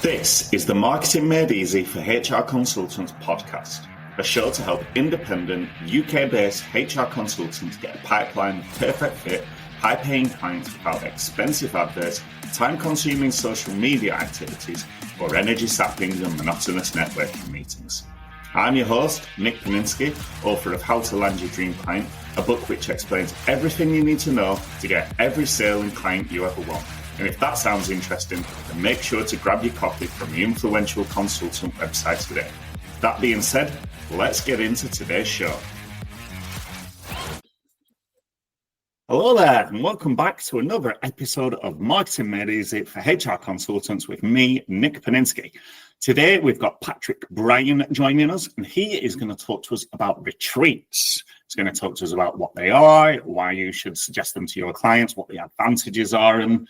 This is the Marketing Made Easy for HR Consultants podcast, a show to help independent UK-based HR consultants get a pipeline of perfect fit, high-paying clients without expensive adverts, time-consuming social media activities, or energy-sapping and monotonous networking meetings. I'm your host, Nick Paninsky, author of How to Land Your Dream Client, a book which explains everything you need to know to get every sale and client you ever want. And if that sounds interesting, then make sure to grab your copy from the influential consultant website today. That being said, let's get into today's show. Hello there, and welcome back to another episode of Marketing Made Easy for HR Consultants with me, Nick Paninsky. Today, we've got Patrick Bryan joining us, and he is going to talk to us about retreats. He's going to talk to us about what they are, why you should suggest them to your clients, what the advantages are, and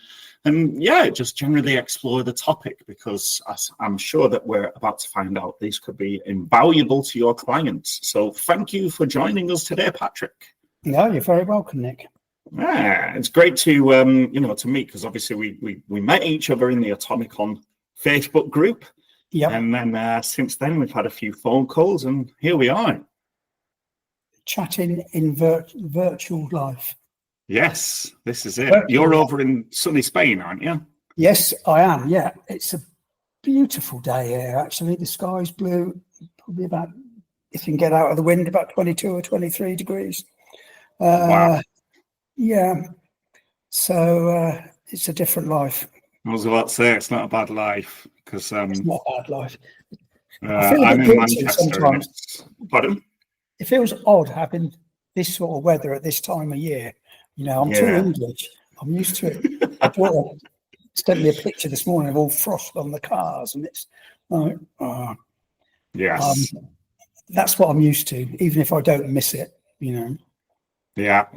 just generally explore the topic, because I'm sure that we're about to find out these could be invaluable to your clients. So thank you for joining us today, Patrick. No, you're very welcome, Nick. Yeah, it's great to to meet, because obviously we met each other in the Atomicon Facebook group. Yeah. And then since then we've had a few phone calls, and here we are. Chatting in virtual life. Yes, this is it. You're over in sunny Spain, aren't you? Yes, I am. Yeah, it's a beautiful day here, actually. The sky's blue, probably about, if you can get out of the wind, about 22 or 23 degrees. Wow. Yeah, so it's a different life. I was about to say, it's not a bad life, because it's not a bad life. I'm in Manchester. Sometimes. Pardon? It feels odd having this sort of weather at this time of year. You know, I'm too English. I'm used to it. My daughter sent me a picture this morning of all frost on the cars, and it's like, yes, that's what I'm used to, even if I don't miss it, you know. Yeah.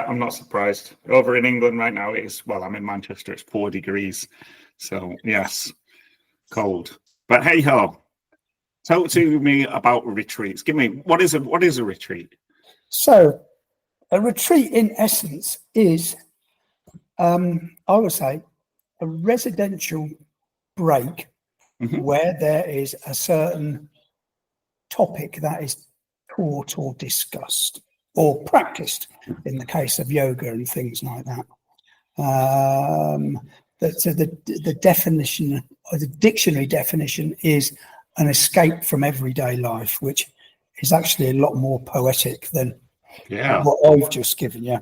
I'm not surprised. Over in England right now, I'm in Manchester, it's 4 degrees. So, yes, cold. But hey ho, talk to me about retreats. What is a retreat? So, a retreat, in essence, is, I would say, a residential break where there is a certain topic that is taught or discussed or practiced, in the case of yoga and things like that. So the definition, or the dictionary definition, is an escape from everyday life, which is actually a lot more poetic than what I've just given you.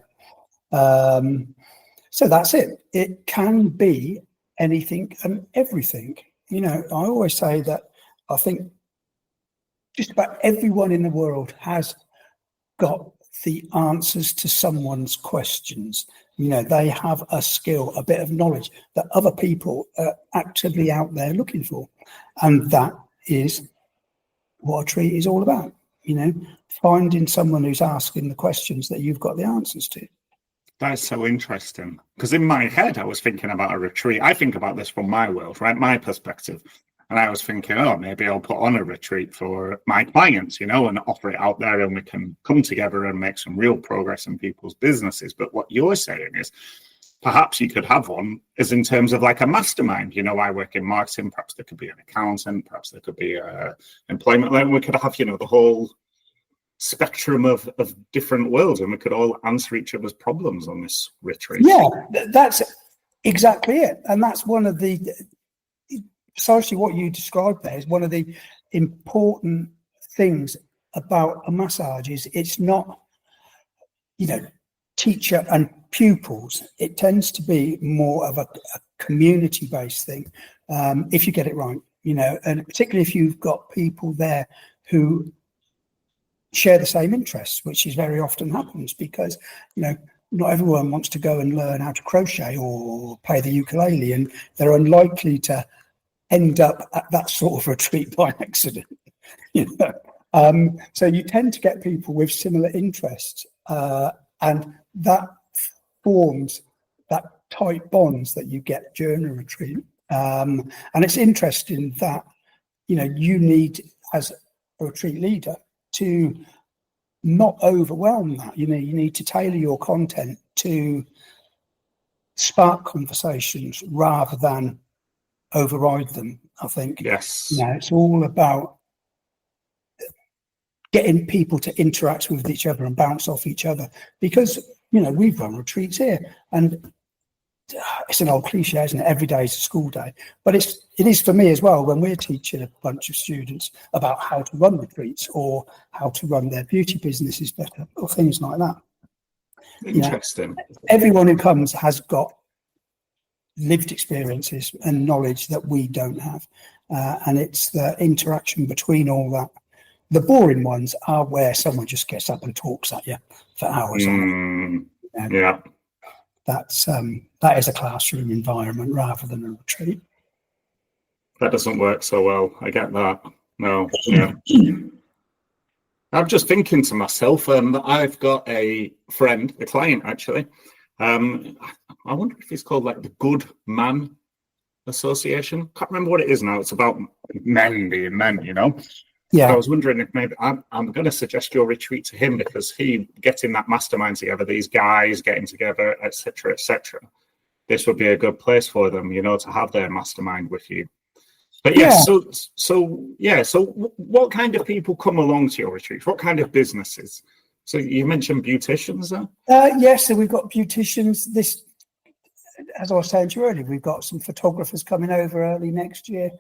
So that's it. It can be anything and everything. You know, I always say that I think just about everyone in the world has got the answers to someone's questions. You know, they have a skill, a bit of knowledge that other people are actively out there looking for. And that is what a retreat is all about. You know, finding someone who's asking the questions that you've got the answers to. That's so interesting, because in my head, I was thinking about a retreat. I think about this from my world, right? My perspective. And I was thinking, maybe I'll put on a retreat for my clients, you know, and offer it out there, and we can come together and make some real progress in people's businesses. But what you're saying is, perhaps you could have one is in terms of like a mastermind. You know, I work in marketing, perhaps there could be an accountant, perhaps there could be a employment. Then we could have, you know, the whole spectrum of different worlds, and we could all answer each other's problems on this retreat. Yeah, that's exactly it. And that's one of the, precisely what you described there is one of the important things about a massage is it's not, you know, teacher and pupils. It tends to be more of a community-based thing, if you get it right, you know, and particularly if you've got people there who share the same interests, which is very often happens, because, you know, not everyone wants to go and learn how to crochet or play the ukulele, and they're unlikely to end up at that sort of retreat by accident. You know? So you tend to get people with similar interests, and that forms that tight bonds that you get during a retreat. And it's interesting that, you know, you need, as a retreat leader, to not overwhelm that. You know, you need to tailor your content to spark conversations rather than override them. I think, Yes. it's all about getting people to interact with each other and bounce off each other, because, we've run retreats here, and it's an old cliche, isn't it? Every day is a school day, but it is for me as well when we're teaching a bunch of students about how to run retreats or how to run their beauty businesses better or things like that. Interesting. Everyone who comes has got lived experiences and knowledge that we don't have, and it's the interaction between all that. The boring ones are where someone just gets up and talks at you for hours on it. Yeah. That is a classroom environment rather than a retreat. That doesn't work so well. I get that. No. Yeah. I'm just thinking to myself, I've got a friend, a client actually. I wonder if it's called like the Good Man Association. Can't remember what it is now. It's about men being men, Yeah. I was wondering if maybe I'm going to suggest your retreat to him, because he getting that mastermind together, these guys getting together, etc., etc. This would be a good place for them, to have their mastermind with you. But yes, so what kind of people come along to your retreats? What kind of businesses? So you mentioned beauticians there? Yes, so we've got beauticians. This, as I was saying to you earlier, we've got some photographers coming over early next year.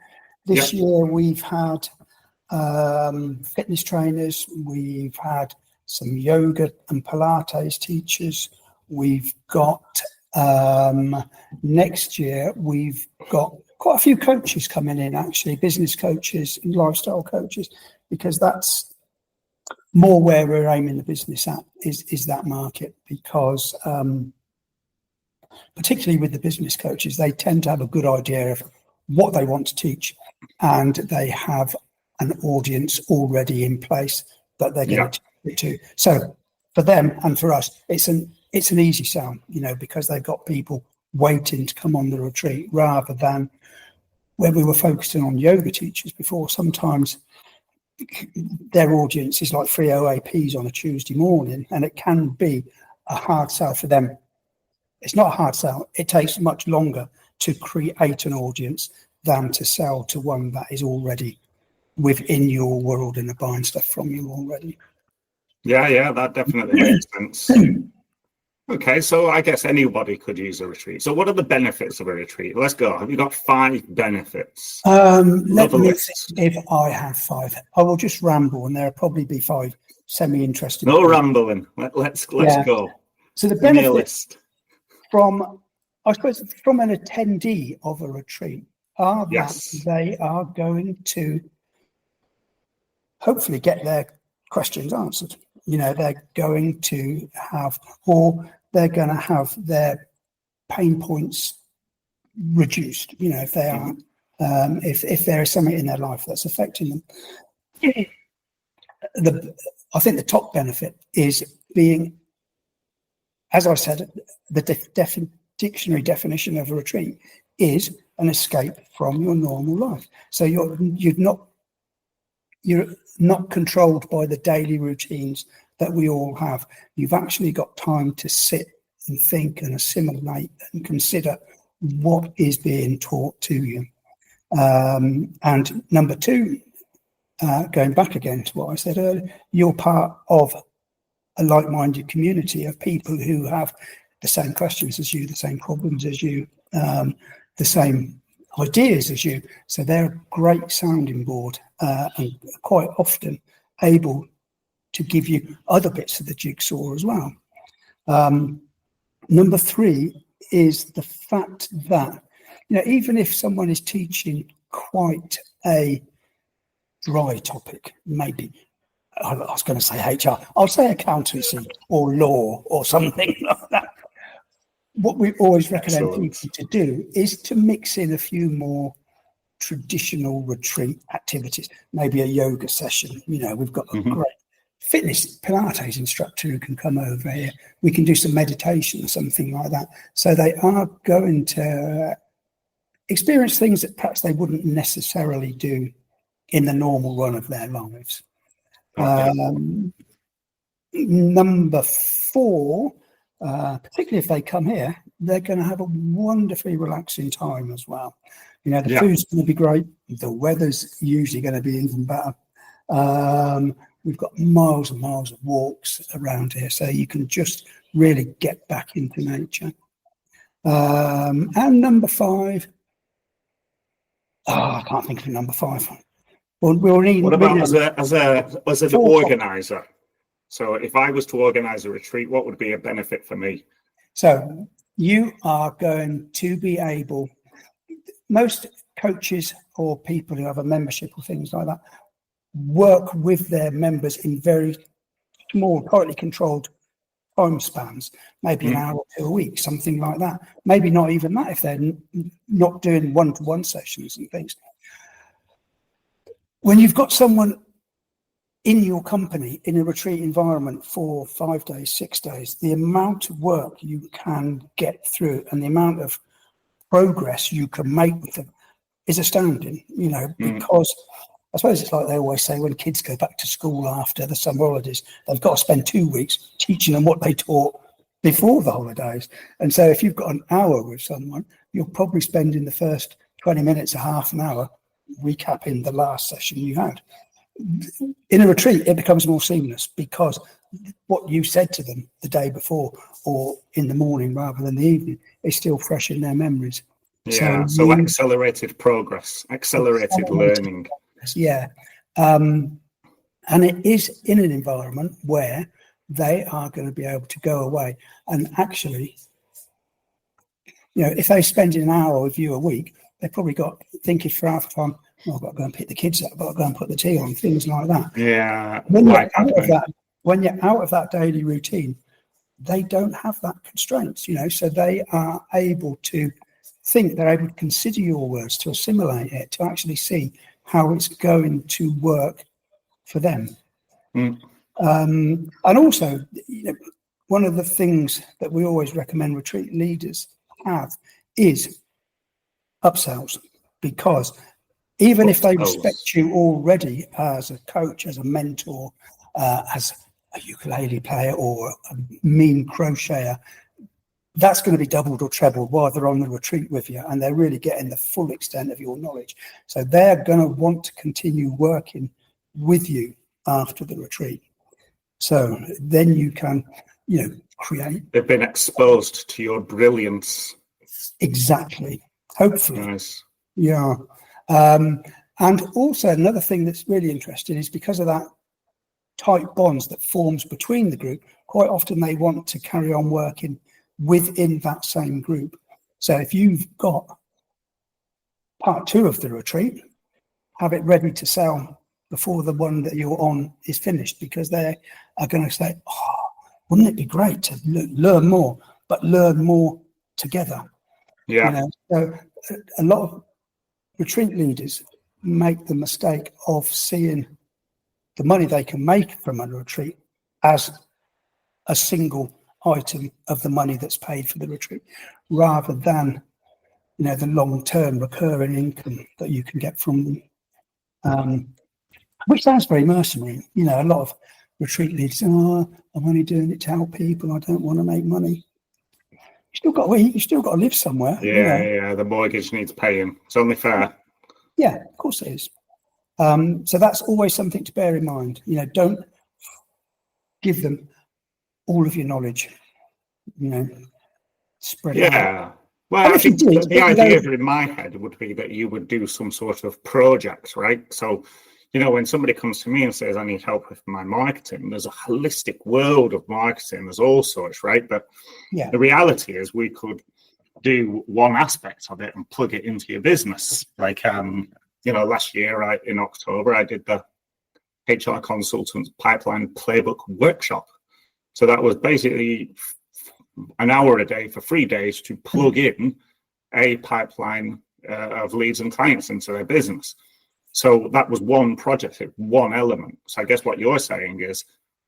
This year we've had fitness trainers, we've had some yoga and Pilates teachers. We've got next year we've got quite a few coaches coming in, actually, business coaches and lifestyle coaches, because that's more where we're aiming the business at, is that market, because particularly with the business coaches, they tend to have a good idea of what they want to teach, and they have an audience already in place that they're going to teach it to. So for them and for us, it's an easy sell, because they've got people waiting to come on the retreat, rather than where we were focusing on yoga teachers before. Sometimes their audience is like 3 OAPs on a Tuesday morning, and it can be a hard sell for them. It's not a hard sell. It takes much longer to create an audience than to sell to one that is already within your world and are buying stuff from you already. Yeah, that definitely makes sense. Okay, so I guess anybody could use a retreat. So what are the benefits of a retreat? Let's go. Have you got 5 benefits? Let me think if I have 5. I will just ramble, and there'll probably be 5 semi-interesting. No rambling. Let's go. So the benefits from an attendee of a retreat are that they are going to hopefully get their questions answered. They're going to have, or they're going to have their pain points reduced. If they are, if there is something in their life that's affecting them. I think the top benefit is being, as I said, the dictionary definition of a retreat is an escape from your normal life. So you're not controlled by the daily routines that we all have. You've actually got time to sit and think and assimilate and consider what is being taught to you. And number 2, going back again to what I said earlier, you're part of a like-minded community of people who have the same questions as you, the same problems as you, the same ideas as you. So they're a great sounding board, and quite often able to give you other bits of the jigsaw as well. Number 3 is the fact that, even if someone is teaching quite a dry topic, maybe, I was going to say HR, I'll say accountancy or law or something like that. What we always recommend people to do is to mix in a few more traditional retreat activities, maybe a yoga session. We've got a great fitness Pilates instructor who can come over here. We can do some meditation or something like that. So they are going to experience things that perhaps they wouldn't necessarily do in the normal run of their lives. Number 4 particularly if they come here, they're going to have a wonderfully relaxing time as well. You know, the Yeah. food's going to be great. The weather's usually going to be even better. We've got miles and miles of walks around here, so you can just really get back into nature. And number 5, I can't think of number 5. We'll need. What about as an organizer? So if I was to organize a retreat, what would be a benefit for me? So you are going to be able, most coaches or people who have a membership or things like that work with their members in very small, tightly controlled time spans, maybe an hour or 2 a week, something like that. Maybe not even that if they're not doing one-to-one sessions and things. When you've got someone in your company in a retreat environment for 5 days, 6 days, the amount of work you can get through and the amount of progress you can make with them is astounding, you know, because I suppose it's like they always say when kids go back to school after the summer holidays, they've got to spend 2 weeks teaching them what they taught before the holidays. And so if you've got an hour with someone, you're probably spending the first 20 minutes, a half an hour, recapping the last session you had. In a retreat, it becomes more seamless because what you said to them the day before or in the morning rather than the evening is still fresh in their memories. Yeah, so accelerated progress, accelerated learning. Yeah. And it is in an environment where they are going to be able to go away and actually, you know, if they spend an hour with you a week, they've probably got thinking for half the time, oh, I've got to go and pick the kids up, I've got to go and put the tea on, things like that. Yeah. When you're out of that daily routine, they don't have that constraints, you know, so they are able to think, they're able to consider your words, to assimilate it, to actually see how it's going to work for them. And also, you know, one of the things that we always recommend retreat leaders have is upsells, because even if they respect you already as a coach, as a mentor, as a ukulele player or a mean crocheter, that's going to be doubled or trebled while they're on the retreat with you, and they're really getting the full extent of your knowledge. So they're going to want to continue working with you after the retreat. So then you can, you know, create. They've been exposed to your brilliance. Exactly. Hopefully. Nice. Yeah. And also another thing that's really interesting is because of that tight bonds that forms between the group, quite often they want to carry on working within that same group. So if you've got part 2 of the retreat, have it ready to sell before the one that you're on is finished, because they are going to say, oh, wouldn't it be great to learn more, but learn more together? Yeah. You know, so a lot of retreat leaders make the mistake of seeing the money they can make from a retreat as a single item of the money that's paid for the retreat, rather than, you know, the long-term recurring income that you can get from them, which sounds very mercenary. You know, a lot of retreat leaders say, oh, I'm only doing it to help people, I don't want to make money. You still got to eat, you still got to live somewhere. Yeah, you know. Yeah, the mortgage needs paying. It's only fair. Yeah, of course it is. So that's always something to bear in mind. You know, don't give them all of your knowledge, you know, spread it out. Well, I think the idea in my head would be that you would do some sort of project, right? So, you know, when somebody comes to me and says, I need help with my marketing, there's a holistic world of marketing. There's all sorts, right? But the reality is we could do one aspect of it and plug it into your business. Like, you know, last year in October, I did the HR Consultant Pipeline Playbook Workshop. So that was basically an hour a day for 3 days to plug in a pipeline of leads and clients into their business. So that was one project, one element. So I guess what you're saying is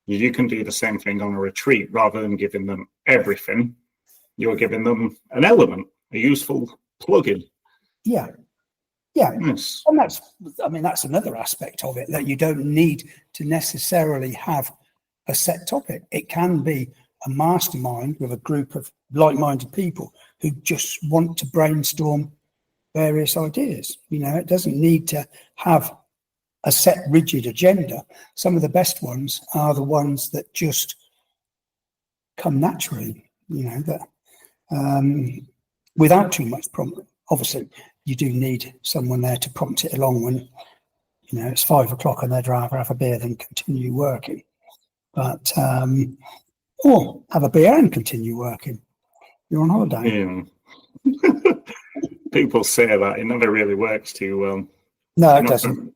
you can do the same thing on a retreat. Rather than giving them everything, you're giving them an element, a useful plug-in. Yeah. Yes. And that's another aspect of it, that you don't need to necessarily have a set topic. It can be a mastermind with a group of like-minded people who just want to brainstorm various ideas. It doesn't need to have a set rigid agenda. Some of the best ones are the ones that just come naturally, that without too much prompt. Obviously, you do need someone there to prompt it along when, it's 5 o'clock and they'd rather have a beer than continue working. But, or have a beer and continue working. You're on holiday. Yeah. People say that. It never really works too well. No, it doesn't.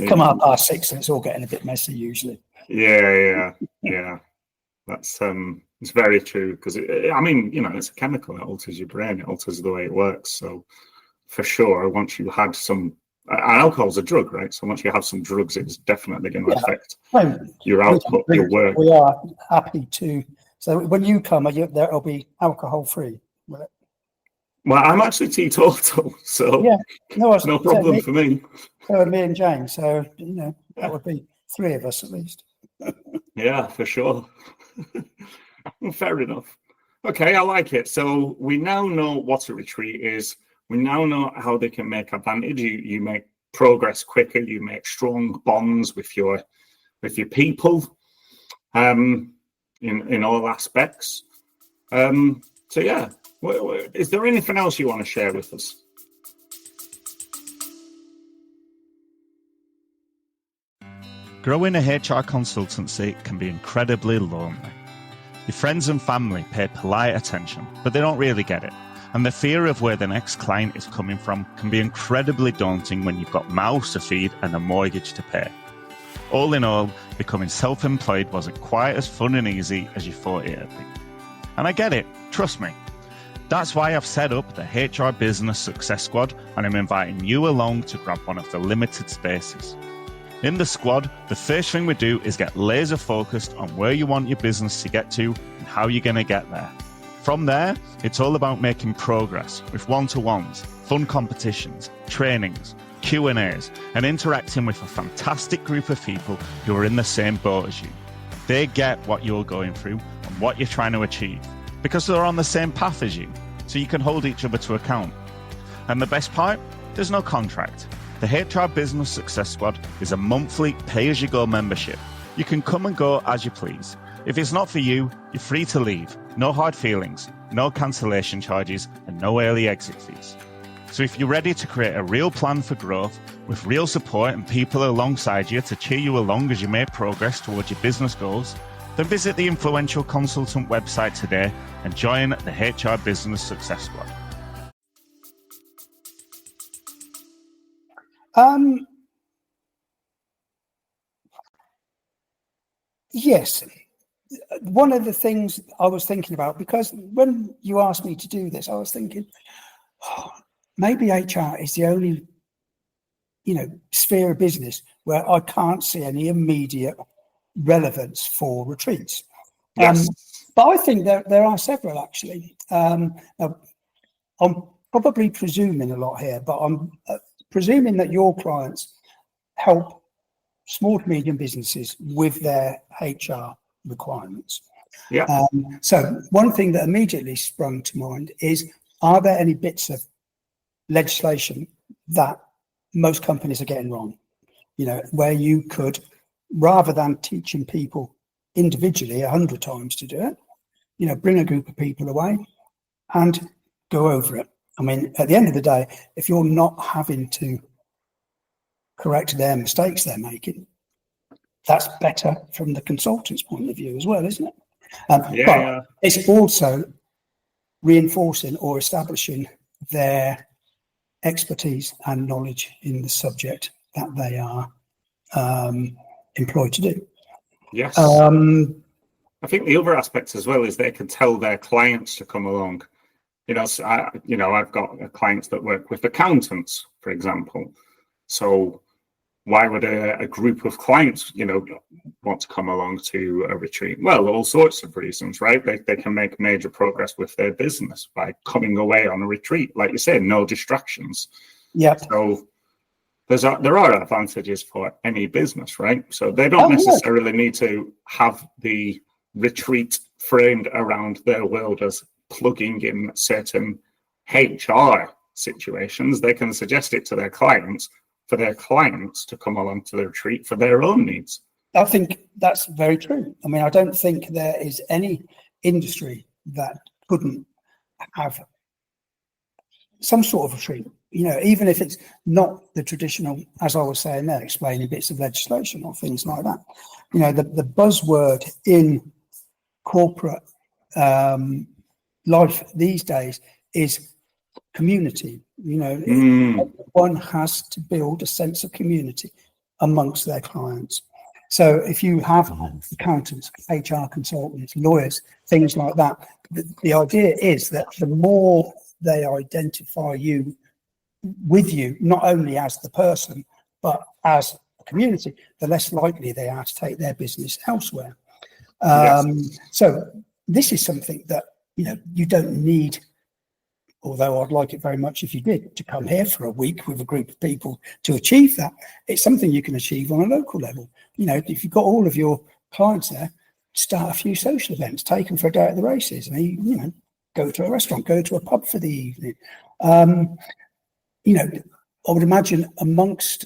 Come up past 6 and it's all getting a bit messy usually. Yeah. That's it's very true, because it's a chemical. It alters your brain. It alters the way it works. So for sure, once you had some, alcohol's a drug, right? So once you have some drugs, it's definitely going to affect your output, your work. We are happy to. So when you come, there'll be alcohol free, will it? Well, I'm actually teetotal, so no problem for me. So me and James, so that would be 3 of us at least. Yeah, for sure. Fair enough. Okay, I like it. So we now know what a retreat is. We now know how they can make advantage. You make progress quicker. You make strong bonds with your people, in all aspects. So yeah, is there anything else you want to share with us? Growing a HR consultancy can be incredibly lonely. Your friends and family pay polite attention, but they don't really get it. And the fear of where the next client is coming from can be incredibly daunting when you've got mouths to feed and a mortgage to pay. All in all, becoming self-employed wasn't quite as fun and easy as you thought it'd be. And I get it, trust me. That's why I've set up the HR Business Success Squad, and I'm inviting you along to grab one of the limited spaces. In the squad, the first thing we do is get laser focused on where you want your business to get to and how you're going to get there. From there, it's all about making progress with one-to-ones, fun competitions, trainings, Q&As, and interacting with a fantastic group of people who are in the same boat as you. They get what you're going through and what you're trying to achieve, because they're on the same path as you, so you can hold each other to account. And the best part? There's no contract. The HR Business Success Squad is a monthly pay-as-you-go membership. You can come and go as you please. If it's not for you, you're free to leave. No hard feelings, no cancellation charges, and no early exit fees. So if you're ready to create a real plan for growth with real support and people alongside you to cheer you along as you make progress towards your business goals, then visit the Influential Consultant website today and join the HR Business Success Squad. Yes. One of the things I was thinking about, because when you asked me to do this, I was thinking, maybe HR is the only, sphere of business where I can't see any immediate relevance for retreats. Yes. But I think there are several, actually. I'm probably presuming a lot here, but I'm presuming that your clients help small to medium businesses with their HR requirements. Yeah. So one thing that immediately sprung to mind is, are there any bits of legislation that most companies are getting wrong? Where you could, rather than teaching people individually 100 times to do it, bring a group of people away and go over it. I mean, at the end of the day, if you're not having to correct their mistakes they're making, that's better from the consultant's point of view as well, isn't it? But it's also reinforcing or establishing their expertise and knowledge in the subject that they are employed to do. Yes. I think the other aspect as well is they can tell their clients to come along. I've got clients that work with accountants, for example. So why would a group of clients, want to come along to a retreat? Well, all sorts of reasons, right? They can make major progress with their business by coming away on a retreat. Like you said, no distractions. Yeah. So there are advantages for any business, right? So they don't necessarily need to have the retreat framed around their world as plugging in certain HR situations, they can suggest it to their clients for their clients to come along to the retreat for their own needs. I think that's very true. I mean, I don't think there is any industry that couldn't have some sort of retreat, even if it's not the traditional, as I was saying there, explaining bits of legislation or things like that. The buzzword in corporate life these days is community. One has to build a sense of community amongst their clients. So if you have accountants, HR consultants, lawyers, things like that, the idea is that the more they identify you with you, not only as the person, but as a community, the less likely they are to take their business elsewhere. So this is something that, you don't need, although I'd like it very much if you did, to come here for a week with a group of people to achieve that. It's something you can achieve on a local level. If you've got all of your clients there, start a few social events, take them for a day at the races, and go to a restaurant, go to a pub for the evening. I would imagine amongst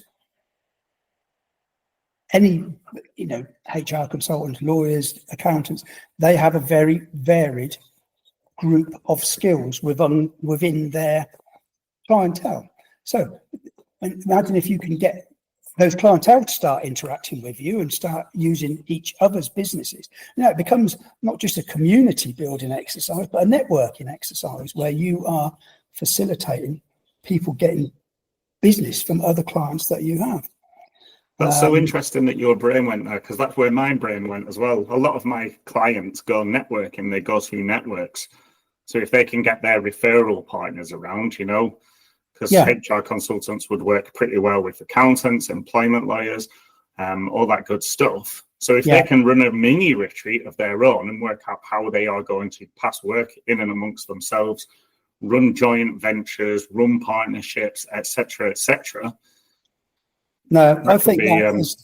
any, HR consultants, lawyers, accountants, they have a very varied group of skills within their clientele. So imagine if you can get those clientele to start interacting with you and start using each other's businesses. It becomes not just a community building exercise, but a networking exercise where you are facilitating people getting business from other clients that you have. That's so interesting that your brain went there, because that's where my brain went as well. A lot of my clients go networking, they go through networks. So if they can get their referral partners around, because HR consultants would work pretty well with accountants, employment lawyers, all that good stuff. So if they can run a mini retreat of their own and work out how they are going to pass work in and amongst themselves, run joint ventures, run partnerships, etc., etc. No, I think that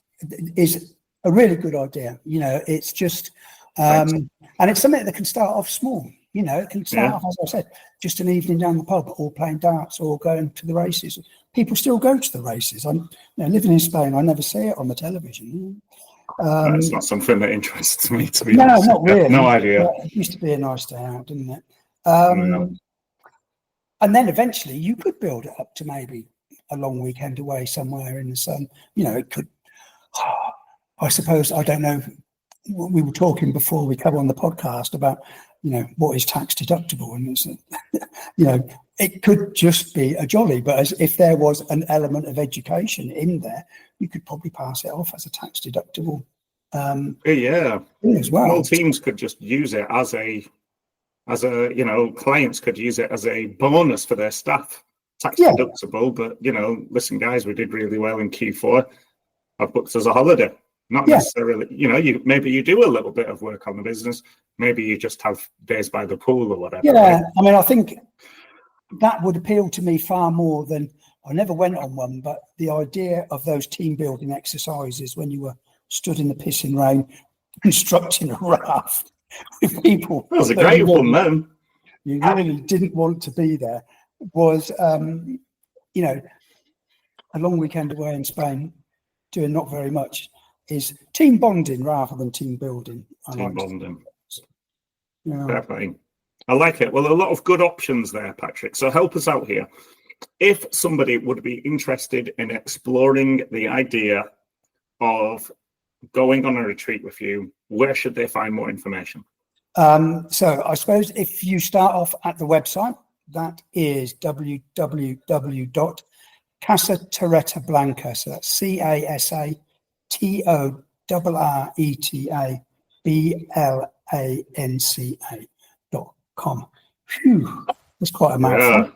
is a really good idea. It's just, and it's something that can start off small. It can start off, as I said, just an evening down the pub, or playing darts, or going to the races. People still go to the races. I'm living in Spain. I never see it on the television. It's not something that interests me, to be honest. No, not really. No idea. It used to be a nice day out, didn't it? And then eventually you could build it up to maybe a long weekend away somewhere in the sun. It could, I suppose, I don't know. We were talking before we come on the podcast about, what is tax deductible, and it's, it could just be a jolly, but as if there was an element of education in there, you could probably pass it off as a tax deductible. Thing as well. All teams could just use it as a clients could use it as a bonus for their staff. Tax deductible, but listen, guys, we did really well in Q4. I've booked as a holiday. Not necessarily, maybe you do a little bit of work on the business. Maybe you just have days by the pool or whatever. Yeah, I mean, I think that would appeal to me far more than, I never went on one, but the idea of those team building exercises when you were stood in the pissing rain constructing a raft with people. That was a great one, man. You really didn't want to be there. Was, a long weekend away in Spain, doing not very much, is team bonding rather than team building. Team bonding. Definitely. I like it. Well, a lot of good options there, Patrick. So help us out here. If somebody would be interested in exploring the idea of going on a retreat with you, where should they find more information? So I suppose if you start off at the website, that is www.casatorretablanca. So that's CASATORRETABLANCA.com. Phew, that's quite a mouthful.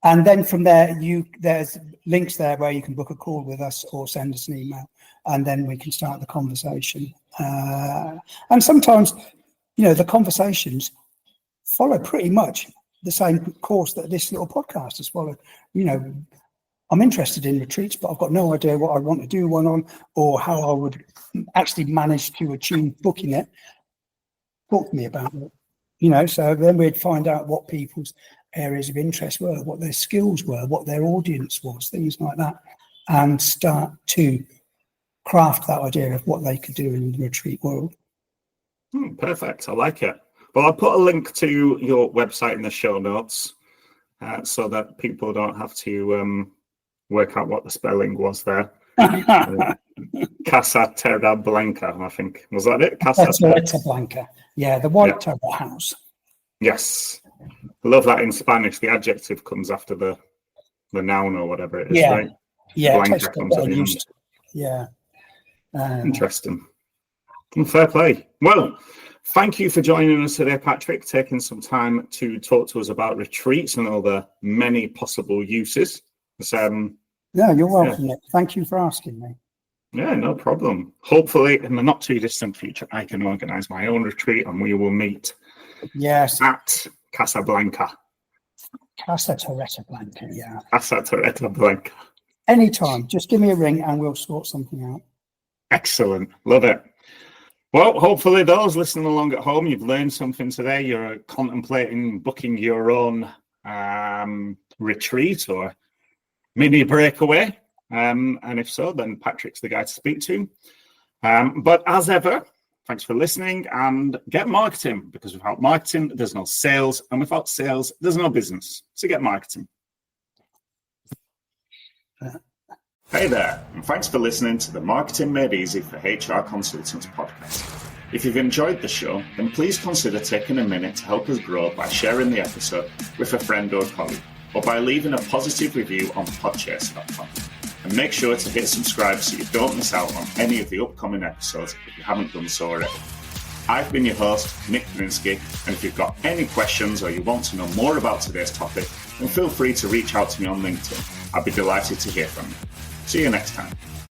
And then from there, there's links there where you can book a call with us or send us an email, and then we can start the conversation. And sometimes, the conversations follow pretty much the same course that this little podcast has followed. I'm interested in retreats, but I've got no idea what I want to do one on, or how I would actually manage to achieve booking it. talk to me about it. You know, so then we'd find out what people's areas of interest were, what their skills were, what their audience was, things like that, and start to craft that idea of what they could do in the retreat world. Perfect. I like it. Well, I'll put a link to your website in the show notes so that people don't have to work out what the spelling was there. Casa Terra Blanca, I think. Was that it? Casa Terra Blanca. Yeah, the white terra house. Yes. I love that in Spanish. The adjective comes after the noun or whatever it is, right? Yeah. Blanca comes at the end. Yeah. Interesting. Well, fair play. Well, thank you for joining us today, Patrick, taking some time to talk to us about retreats and all the many possible uses. Yeah, you're welcome, Nick. Thank you for asking me. Yeah, no problem. Hopefully, in the not too distant future, I can organise my own retreat and we will meet at Casablanca. Casa Terra Blanca, yeah. Casa Terra Blanca. Anytime. Just give me a ring and we'll sort something out. Excellent. Love it. Well, hopefully those listening along at home, you've learned something today. You're contemplating booking your own retreat or mini breakaway. And if so, then Patrick's the guy to speak to. But as ever, thanks for listening and get marketing, because without marketing, there's no sales. And without sales, there's no business. So get marketing. Hey there, and thanks for listening to the Marketing Made Easy for HR Consultants podcast. If you've enjoyed the show, then please consider taking a minute to help us grow by sharing the episode with a friend or colleague, or by leaving a positive review on podchaser.com. And make sure to hit subscribe so you don't miss out on any of the upcoming episodes if you haven't done so already. I've been your host, Nick Brinsky, and if you've got any questions or you want to know more about today's topic, then feel free to reach out to me on LinkedIn. I'd be delighted to hear from you. See you next time.